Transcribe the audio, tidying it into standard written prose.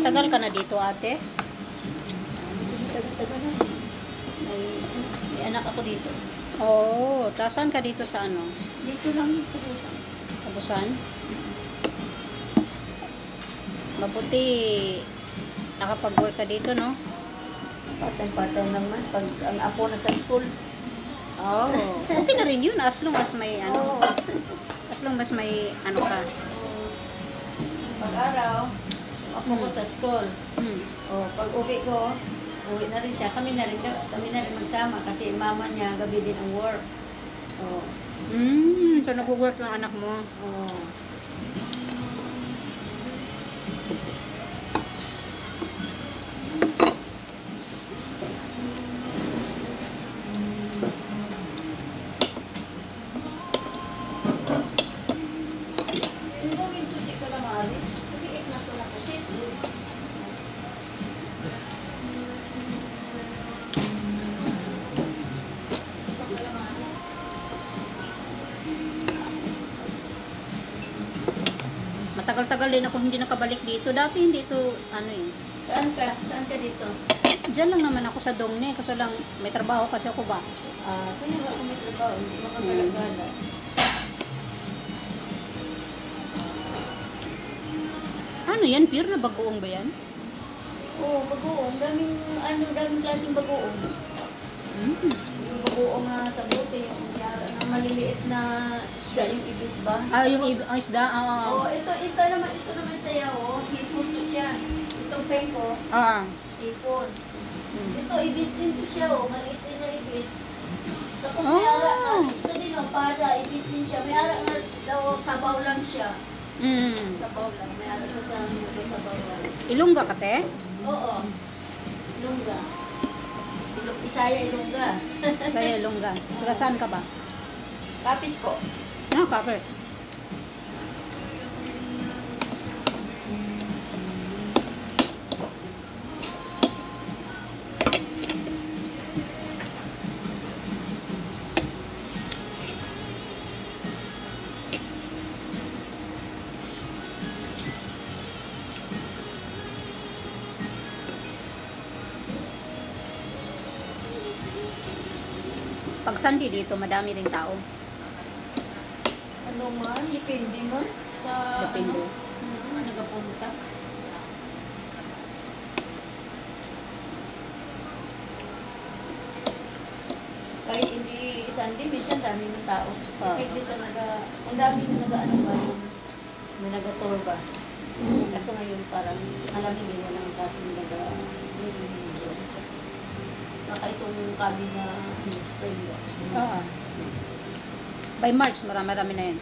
Matagal ka na dito, ate? Tagal-tagal na. May anak ako dito. Oo. Saan ka dito sa ano? Dito lang sa Busan. Sa Busan? Mabuti nakapag-work ka dito, no? Part-time naman. Pag ang apo na sa school. Oh, okay na rin yun as long as may ano. Oo. As long as may ano ka. Pag-araw, apo ko sa school. Hmm. O, pag uwi ko, uwi na rin siya. Kami na rin magsama kasi mama niya gabi din ang work. O, So nag-work ng anak mo. o. Matagal-tagal din ako hindi nakabalik dito. Dati hindi ito ano eh. Saan ka? Saan ka dito? Diyan lang naman ako sa Dongne kasi lang may trabaho kasi ako ba. Kaya nga ako may trabaho. Hindi makagalagala. Ano yan? Pure na bagoong ba yan? Oo, bagoong. Daming klaseng bagoong. Yung bagoong na sa bote, yung na maliliit na isda, yung ibis ba? Yung ang isda. Oo, ito naman saya, oh. Hipon to siya. Itong pengko, hipon. Ito, ibis din to siya, oh. Maliit din na ibis. Tapos may ara na, ito din, oh, para, ibis din siya. May ara nga daw, sabaw lang siya. Sabaw lang. May ara siya sa sabaw lang. Ilongga ka, te? Oo. Ilongga. Isaya Ilongga. Saya Ilongga. Taga saan ka ba? Kapis ko. Kapit. Pag Sunday dito, madami ring tao. Ano man, depende man. Sa Depende. ano nagapunta. Kahit hindi Sunday, minsan dami ng tao. Kahit di sa ang dami na nag-ano ba, may nag-tour ba. Kaso ngayon parang malamig eh, walang kaso baka itong kami na spring ba. By March, marami na yan.